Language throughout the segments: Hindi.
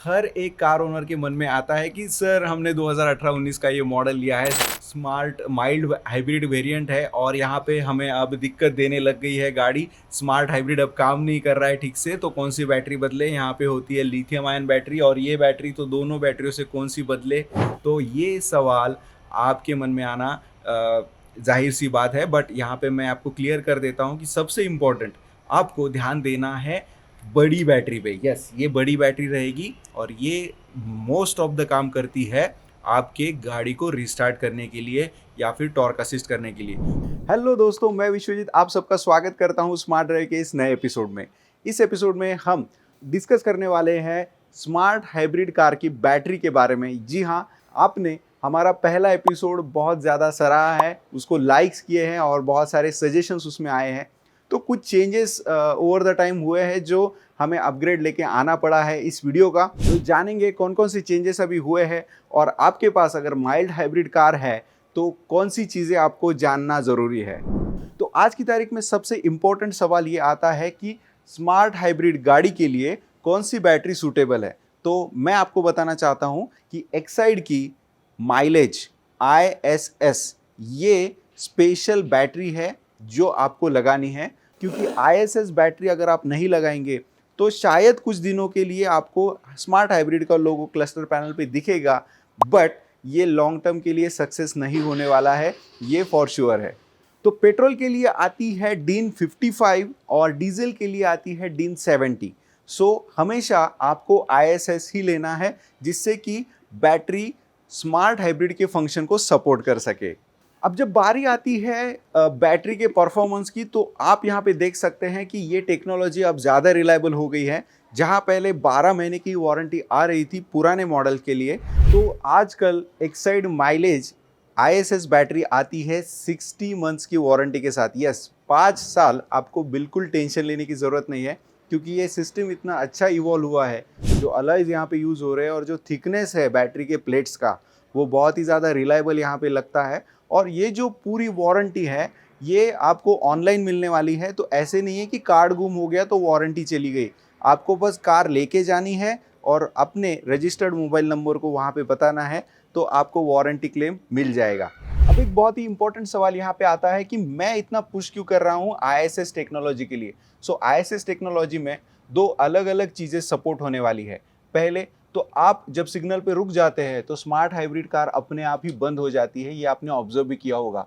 हर एक कार ओनर के मन में आता है कि सर हमने 2018-19 का ये मॉडल लिया है, स्मार्ट माइल्ड हाइब्रिड वेरिएंट है और यहाँ पे हमें अब दिक्कत देने लग गई है गाड़ी। स्मार्ट हाइब्रिड अब काम नहीं कर रहा है ठीक से, तो कौन सी बैटरी बदले। यहाँ पे होती है लिथियम आयन बैटरी और ये बैटरी, तो दोनों बैटरियों से कौन सी बदले। तो ये सवाल आपके मन में आना जाहिर सी बात है, बट यहाँ पे मैं आपको क्लियर कर देता हूँ कि सबसे इम्पोर्टेंट आपको ध्यान देना है बड़ी बैटरी पे। यस, ये बड़ी बैटरी रहेगी और ये मोस्ट ऑफ द काम करती है आपके गाड़ी को रिस्टार्ट करने के लिए या फिर टॉर्क असिस्ट करने के लिए। हेलो दोस्तों, मैं विश्वजीत आप सबका स्वागत करता हूँ स्मार्ट ड्राइव के इस नए एपिसोड में। इस एपिसोड में हम डिस्कस करने वाले हैं स्मार्ट हाइब्रिड कार की बैटरी के बारे में। जी हाँ, आपने हमारा पहला एपिसोड बहुत ज़्यादा सराहा है, उसको लाइक्स किए हैं और बहुत सारे सजेशंस उसमें आए हैं। तो कुछ चेंजेस ओवर द टाइम हुए हैं जो हमें अपग्रेड लेके आना पड़ा है इस वीडियो का। तो जानेंगे कौन कौन सी चेंजेस अभी हुए हैं और आपके पास अगर माइल्ड हाइब्रिड कार है तो कौन सी चीज़ें आपको जानना ज़रूरी है। तो आज की तारीख में सबसे इम्पोर्टेंट सवाल ये आता है कि स्मार्ट हाइब्रिड गाड़ी के लिए कौन सी बैटरी सूटेबल है। तो मैं आपको बताना चाहता हूँ कि एक्साइड की माइलेज ISS ये स्पेशल बैटरी है जो आपको लगानी है, क्योंकि ISS बैटरी अगर आप नहीं लगाएंगे तो शायद कुछ दिनों के लिए आपको स्मार्ट हाइब्रिड का लोगो क्लस्टर पैनल पे दिखेगा, बट ये लॉन्ग टर्म के लिए सक्सेस नहीं होने वाला है, ये फॉर श्योर है। तो पेट्रोल के लिए आती है DIN 55 और डीजल के लिए आती है DIN 70। सो हमेशा आपको ISS ही लेना है जिससे कि बैटरी स्मार्ट हाइब्रिड के फंक्शन को सपोर्ट कर सके। अब जब बारी आती है बैटरी के परफॉर्मेंस की, तो आप यहाँ पे देख सकते हैं कि ये टेक्नोलॉजी अब ज़्यादा रिलायबल हो गई है। जहाँ पहले 12 महीने की वारंटी आ रही थी पुराने मॉडल के लिए, तो आजकल एक्साइड माइलेज ISS बैटरी आती है 60 मंथ्स की वारंटी के साथ। यस, 5 साल आपको बिल्कुल टेंशन लेने की ज़रूरत नहीं है, क्योंकि ये सिस्टम इतना अच्छा इवॉल्व हुआ है। जो अलॉयज़ यहाँ पे यूज़ हो रहे हैं और जो थिकनेस है बैटरी के प्लेट्स का, वो बहुत ही ज़्यादा रिलायबल यहाँ पे लगता है। और ये जो पूरी वारंटी है ये आपको ऑनलाइन मिलने वाली है, तो ऐसे नहीं है कि कार्ड गुम हो गया तो वारंटी चली गई। आपको बस कार लेके जानी है और अपने रजिस्टर्ड मोबाइल नंबर को वहाँ पे बताना है, तो आपको वारंटी क्लेम मिल जाएगा। अब एक बहुत ही इंपॉर्टेंट सवाल यहाँ पे आता है कि मैं इतना पुश क्यों कर रहा हूँ ISS टेक्नोलॉजी के लिए। सो ISS टेक्नोलॉजी में दो अलग अलग चीज़ें सपोर्ट होने वाली है। पहले तो आप जब सिग्नल पे रुक जाते हैं तो स्मार्ट हाइब्रिड कार अपने आप ही बंद हो जाती है, ये आपने ऑब्जर्व भी किया होगा।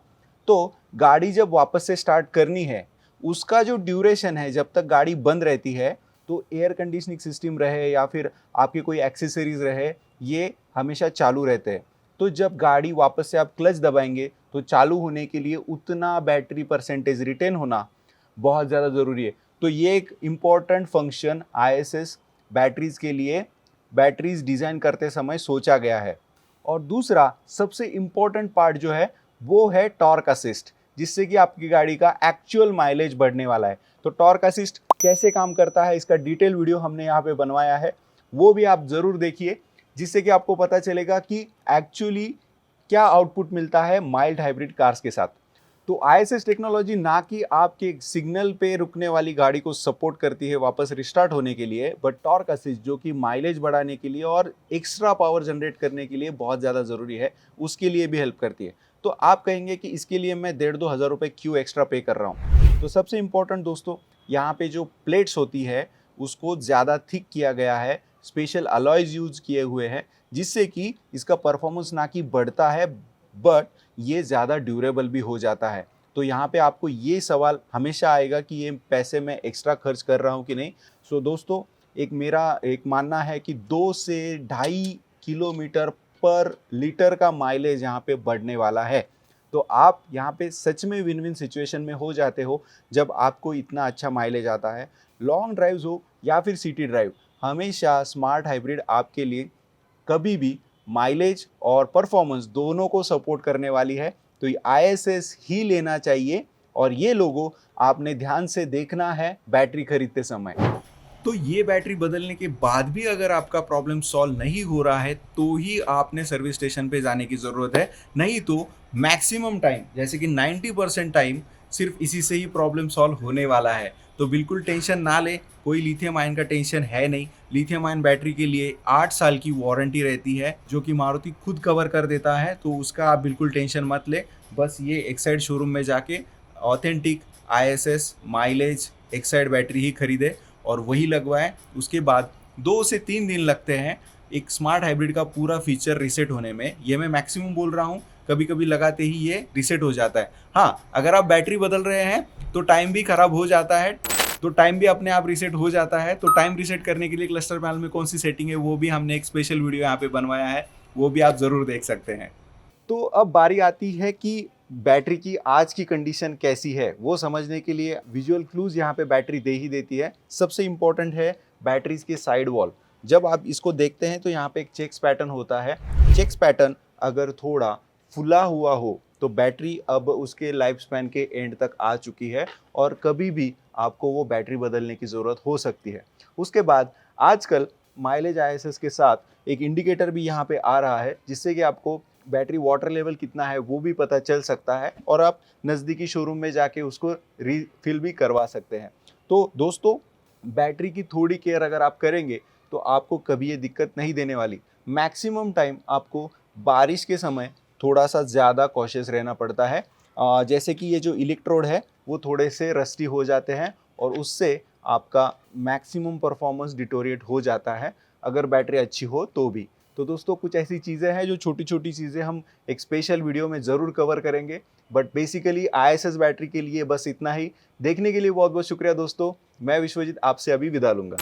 तो गाड़ी जब वापस से स्टार्ट करनी है, उसका जो ड्यूरेशन है जब तक गाड़ी बंद रहती है, तो एयर कंडीशनिंग सिस्टम रहे या फिर आपके कोई एक्सेसरीज रहे, ये हमेशा चालू रहते हैं। तो जब गाड़ी वापस से आप क्लच दबाएंगे तो चालू होने के लिए उतना बैटरी परसेंटेज रिटेन होना बहुत ज़्यादा ज़रूरी है। तो ये एक इम्पॉर्टेंट फंक्शन ISS बैटरीज के लिए बैटरीज डिज़ाइन करते समय सोचा गया है। और दूसरा सबसे इम्पोर्टेंट पार्ट जो है वो है टॉर्क असिस्ट, जिससे कि आपकी गाड़ी का एक्चुअल माइलेज बढ़ने वाला है। तो टॉर्क असिस्ट कैसे काम करता है, इसका डिटेल वीडियो हमने यहाँ पे बनवाया है, वो भी आप ज़रूर देखिए, जिससे कि आपको पता चलेगा कि एक्चुअली क्या आउटपुट मिलता है माइल्ड हाइब्रिड कार्स के साथ। तो ISS टेक्नोलॉजी ना कि आपके सिग्नल पे रुकने वाली गाड़ी को सपोर्ट करती है वापस रिस्टार्ट होने के लिए, बट टॉर्क असिस्ट जो कि माइलेज बढ़ाने के लिए और एक्स्ट्रा पावर जनरेट करने के लिए बहुत ज़्यादा ज़रूरी है, उसके लिए भी हेल्प करती है। तो आप कहेंगे कि इसके लिए मैं 1,500-2 हज़ार रुपये क्यों एक्स्ट्रा पे कर रहा हूँ। तो सबसे इम्पोर्टेंट दोस्तों, यहाँ पे जो प्लेट्स होती है उसको ज़्यादा थिक किया गया है, स्पेशल अलॉयज़ यूज किए हुए हैं, जिससे कि इसका परफॉर्मेंस ना कि बढ़ता है बट ये ज़्यादा ड्यूरेबल भी हो जाता है। तो यहाँ पे आपको ये सवाल हमेशा आएगा कि ये पैसे मैं एक्स्ट्रा खर्च कर रहा हूँ कि नहीं। सो दोस्तों, मेरा एक मानना है कि 2 से 2.5 किलोमीटर पर लीटर का माइलेज यहाँ पे बढ़ने वाला है। तो आप यहाँ पे सच में विन विन सिचुएशन में हो जाते हो जब आपको इतना अच्छा माइलेज आता है। लॉन्ग ड्राइव्स हो या फिर सिटी ड्राइव, हमेशा स्मार्ट हाइब्रिड आपके लिए कभी भी माइलेज और परफॉर्मेंस दोनों को सपोर्ट करने वाली है। तो ये ISS ही लेना चाहिए और ये लोगो आपने ध्यान से देखना है बैटरी खरीदते समय। तो ये बैटरी बदलने के बाद भी अगर आपका प्रॉब्लम सॉल्व नहीं हो रहा है तो ही आपने सर्विस स्टेशन पे जाने की ज़रूरत है, नहीं तो मैक्सिमम टाइम जैसे कि 90% टाइम सिर्फ इसी से ही प्रॉब्लम सॉल्व होने वाला है। तो बिल्कुल टेंशन ना ले, कोई लिथियम आयन का टेंशन है नहीं। लिथियम आयन बैटरी के लिए 8 साल की वारंटी रहती है, जो कि मारुति खुद कवर कर देता है, तो उसका आप बिल्कुल टेंशन मत ले। बस ये एक्साइड शोरूम में जाके authentic ISS mileage Exide battery ही खरीदे और वही लगवाएं। उसके बाद 2 से 3 दिन लगते हैं एक स्मार्ट हाइब्रिड का पूरा फीचर रीसेट होने में। ये मैं मैक्सिमम बोल रहा हूँ, कभी कभी लगाते ही ये रीसेट हो जाता है। हाँ, अगर आप बैटरी बदल रहे हैं तो टाइम भी खराब हो जाता है, तो टाइम भी अपने आप रीसेट हो जाता है। तो टाइम रीसेट करने के लिए क्लस्टर पैनल में कौन सी सेटिंग है, वो भी हमने एक स्पेशल वीडियो यहाँ पे बनवाया है, वो भी आप ज़रूर देख सकते हैं। तो अब बारी आती है कि बैटरी की आज की कंडीशन कैसी है, वो समझने के लिए विजुअल क्लूज यहाँ पे बैटरी दे ही देती है। सबसे इम्पोर्टेंट है बैटरीज के साइड वॉल। जब आप इसको देखते हैं तो यहाँ पे एक चेक्स पैटर्न होता है। चेक्स पैटर्न अगर थोड़ा फुला हुआ हो तो बैटरी अब उसके लाइफ स्पैन के एंड तक आ चुकी है और कभी भी आपको वो बैटरी बदलने की ज़रूरत हो सकती है। उसके बाद आजकल माइलेज आईएसएस के साथ एक इंडिकेटर भी यहाँ पे आ रहा है, जिससे कि आपको बैटरी वाटर लेवल कितना है वो भी पता चल सकता है और आप नज़दीकी शोरूम में जाके उसको रीफिल भी करवा सकते हैं। तो दोस्तों, बैटरी की थोड़ी केयर अगर आप करेंगे तो आपको कभी ये दिक्कत नहीं देने वाली। मैक्सिमम टाइम आपको बारिश के समय थोड़ा सा ज़्यादा कॉशियस रहना पड़ता है। जैसे कि ये जो इलेक्ट्रोड है वो थोड़े से रस्टी हो जाते हैं और उससे आपका मैक्सिमम परफॉर्मेंस डिटोरिएट हो जाता है, अगर बैटरी अच्छी हो तो भी। तो दोस्तों, कुछ ऐसी चीज़ें हैं जो छोटी छोटी चीज़ें हम एक स्पेशल वीडियो में ज़रूर कवर करेंगे, बट बेसिकली आईएसएस बैटरी के लिए बस इतना ही। देखने के लिए बहुत बहुत शुक्रिया दोस्तों। मैं विश्वजीत आपसे अभी विदा लूँगा।